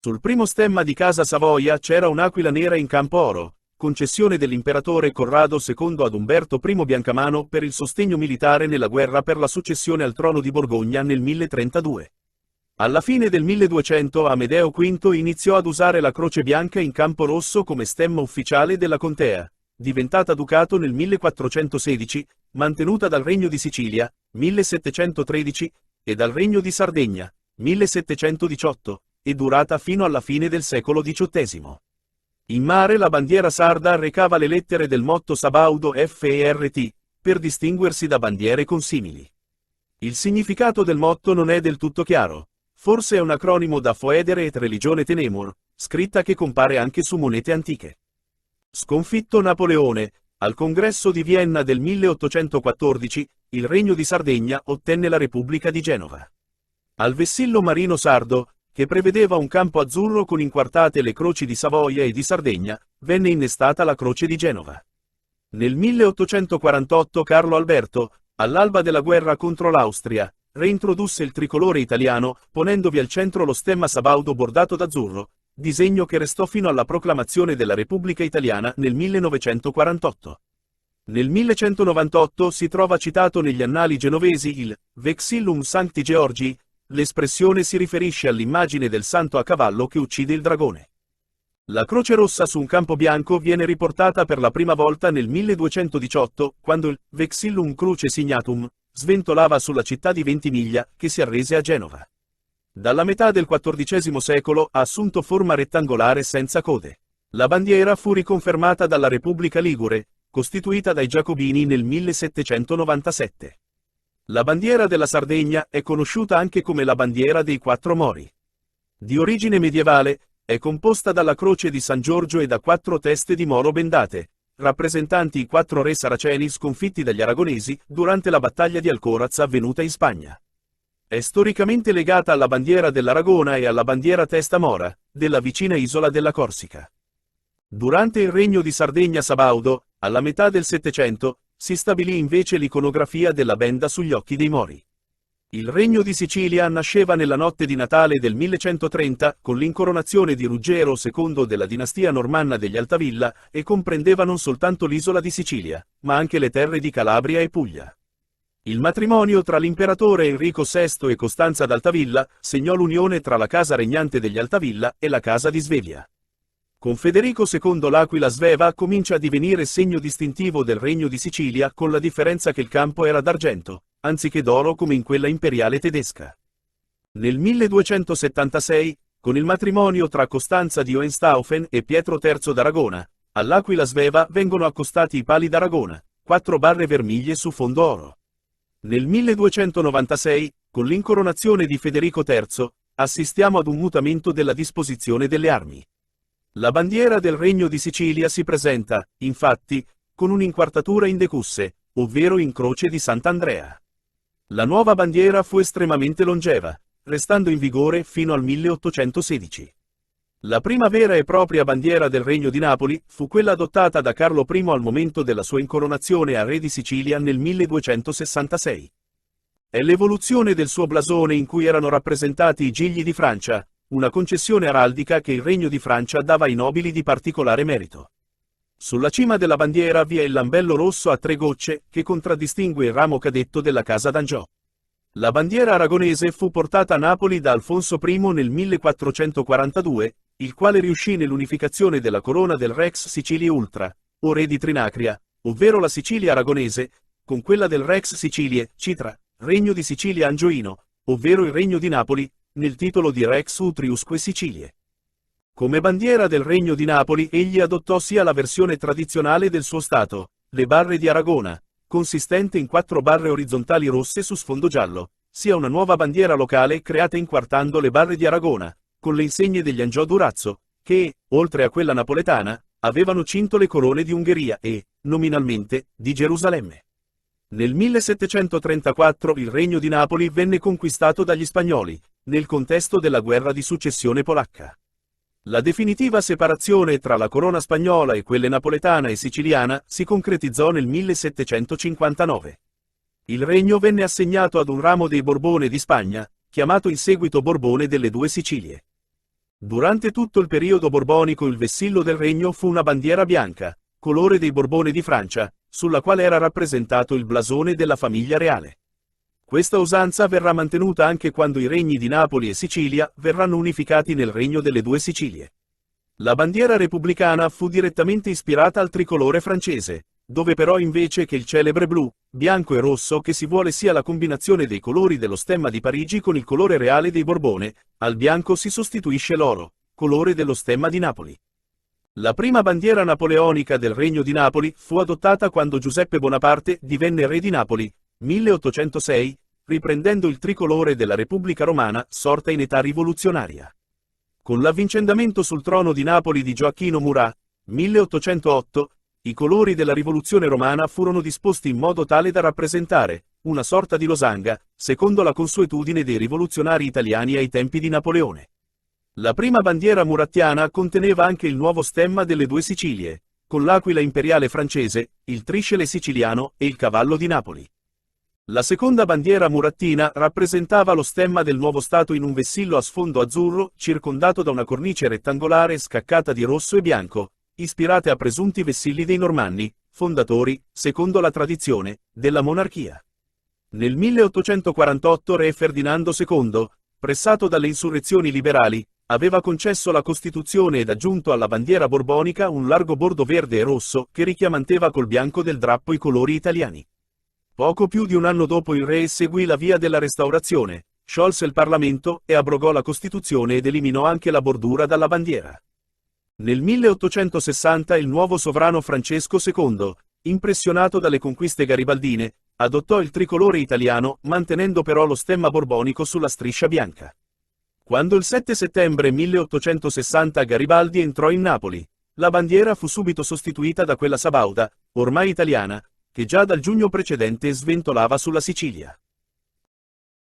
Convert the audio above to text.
Sul primo stemma di Casa Savoia c'era un'aquila nera in campo oro, concessione dell'imperatore Corrado II ad Umberto I Biancamano per il sostegno militare nella guerra per la successione al trono di Borgogna nel 1032. Alla fine del 1200 Amedeo V iniziò ad usare la croce bianca in campo rosso come stemma ufficiale della contea, diventata ducato nel 1416, mantenuta dal Regno di Sicilia, 1713, e dal Regno di Sardegna, 1718, e durata fino alla fine del secolo XVIII. In mare la bandiera sarda recava le lettere del motto Sabaudo FERT, per distinguersi da bandiere consimili. Il significato del motto non è del tutto chiaro. Forse è un acronimo da Foedere et Religione Tenemur, scritta che compare anche su monete antiche. Sconfitto Napoleone, al congresso di Vienna del 1814, il Regno di Sardegna ottenne la Repubblica di Genova. Al vessillo marino sardo, che prevedeva un campo azzurro con inquartate le croci di Savoia e di Sardegna, venne innestata la croce di Genova. Nel 1848 Carlo Alberto, all'alba della guerra contro l'Austria, reintrodusse il tricolore italiano, ponendovi al centro lo stemma sabaudo bordato d'azzurro, disegno che restò fino alla proclamazione della Repubblica Italiana nel 1948. Nel 1198 si trova citato negli annali genovesi il Vexillum Sancti Georgii, l'espressione si riferisce all'immagine del santo a cavallo che uccide il dragone. La croce rossa su un campo bianco viene riportata per la prima volta nel 1218, quando il Vexillum Cruce Signatum sventolava sulla città di Ventimiglia, che si arrese a Genova. Dalla metà del XIV secolo ha assunto forma rettangolare senza code. La bandiera fu riconfermata dalla Repubblica Ligure, costituita dai Giacobini nel 1797. La bandiera della Sardegna è conosciuta anche come la bandiera dei Quattro Mori. Di origine medievale, è composta dalla croce di San Giorgio e da 4 teste di moro bendate, rappresentanti i 4 re saraceni sconfitti dagli aragonesi durante la battaglia di Alcoraz avvenuta in Spagna. È storicamente legata alla bandiera dell'Aragona e alla bandiera testa mora, della vicina isola della Corsica. Durante il regno di Sardegna Sabaudo, alla metà del Settecento, si stabilì invece l'iconografia della benda sugli occhi dei Mori. Il regno di Sicilia nasceva nella notte di Natale del 1130 con l'incoronazione di Ruggero II della dinastia normanna degli Altavilla e comprendeva non soltanto l'isola di Sicilia, ma anche le terre di Calabria e Puglia. Il matrimonio tra l'imperatore Enrico VI e Costanza d'Altavilla segnò l'unione tra la casa regnante degli Altavilla e la casa di Svevia. Con Federico II l'aquila sveva comincia a divenire segno distintivo del regno di Sicilia con la differenza che il campo era d'argento, anziché d'oro come in quella imperiale tedesca. Nel 1276, con il matrimonio tra Costanza di Hohenstaufen e Pietro III d'Aragona, all'aquila sveva vengono accostati i pali d'Aragona, 4 barre vermiglie su fondo oro. Nel 1296, con l'incoronazione di Federico III, assistiamo ad un mutamento della disposizione delle armi. La bandiera del Regno di Sicilia si presenta, infatti, con un'inquartatura in decusse, ovvero in croce di Sant'Andrea. La nuova bandiera fu estremamente longeva, restando in vigore fino al 1816. La prima vera e propria bandiera del Regno di Napoli fu quella adottata da Carlo I al momento della sua incoronazione a re di Sicilia nel 1266. È l'evoluzione del suo blasone in cui erano rappresentati i gigli di Francia, una concessione araldica che il Regno di Francia dava ai nobili di particolare merito. Sulla cima della bandiera vi è il lambello rosso a 3 gocce che contraddistingue il ramo cadetto della casa d'Angiò. La bandiera aragonese fu portata a Napoli da Alfonso I nel 1442, il quale riuscì nell'unificazione della corona del Rex Sicilie Ultra, o re di Trinacria, ovvero la Sicilia aragonese, con quella del Rex Sicilie, Citra, Regno di Sicilia Angioino, ovvero il Regno di Napoli, nel titolo di Rex Utriusque Sicilie. Come bandiera del Regno di Napoli egli adottò sia la versione tradizionale del suo stato, le barre di Aragona, consistente in 4 barre orizzontali rosse su sfondo giallo, sia una nuova bandiera locale creata inquartando le barre di Aragona, con le insegne degli Angiò d'Urazzo, che, oltre a quella napoletana, avevano cinto le corone di Ungheria e, nominalmente, di Gerusalemme. Nel 1734 il Regno di Napoli venne conquistato dagli spagnoli, nel contesto della guerra di successione polacca. La definitiva separazione tra la corona spagnola e quelle napoletana e siciliana si concretizzò nel 1759. Il regno venne assegnato ad un ramo dei Borbone di Spagna, chiamato in seguito Borbone delle Due Sicilie. Durante tutto il periodo borbonico il vessillo del regno fu una bandiera bianca, colore dei Borbone di Francia, sulla quale era rappresentato il blasone della famiglia reale. Questa usanza verrà mantenuta anche quando i regni di Napoli e Sicilia verranno unificati nel Regno delle Due Sicilie. La bandiera repubblicana fu direttamente ispirata al tricolore francese, dove però invece che il celebre blu, bianco e rosso che si vuole sia la combinazione dei colori dello stemma di Parigi con il colore reale dei Borbone, al bianco si sostituisce l'oro, colore dello stemma di Napoli. La prima bandiera napoleonica del Regno di Napoli fu adottata quando Giuseppe Bonaparte divenne re di Napoli, 1806, riprendendo il tricolore della Repubblica Romana sorta in età rivoluzionaria. Con l'avvicendamento sul trono di Napoli di Gioacchino Murat, 1808, i colori della rivoluzione romana furono disposti in modo tale da rappresentare una sorta di losanga, secondo la consuetudine dei rivoluzionari italiani ai tempi di Napoleone. La prima bandiera murattiana conteneva anche il nuovo stemma delle Due Sicilie, con l'aquila imperiale francese, il triscele siciliano e il cavallo di Napoli. La seconda bandiera murattina rappresentava lo stemma del nuovo Stato in un vessillo a sfondo azzurro, circondato da una cornice rettangolare scaccata di rosso e bianco, ispirate a presunti vessilli dei Normanni, fondatori, secondo la tradizione, della monarchia. Nel 1848 re Ferdinando II, pressato dalle insurrezioni liberali, aveva concesso la Costituzione ed aggiunto alla bandiera borbonica un largo bordo verde e rosso che richiamanteva col bianco del drappo i colori italiani. Poco più di un anno dopo il re seguì la via della restaurazione, sciolse il Parlamento e abrogò la Costituzione ed eliminò anche la bordura dalla bandiera. Nel 1860 il nuovo sovrano Francesco II, impressionato dalle conquiste garibaldine, adottò il tricolore italiano mantenendo però lo stemma borbonico sulla striscia bianca. Quando il 7 settembre 1860 Garibaldi entrò in Napoli, la bandiera fu subito sostituita da quella sabauda, ormai italiana, che già dal giugno precedente sventolava sulla Sicilia.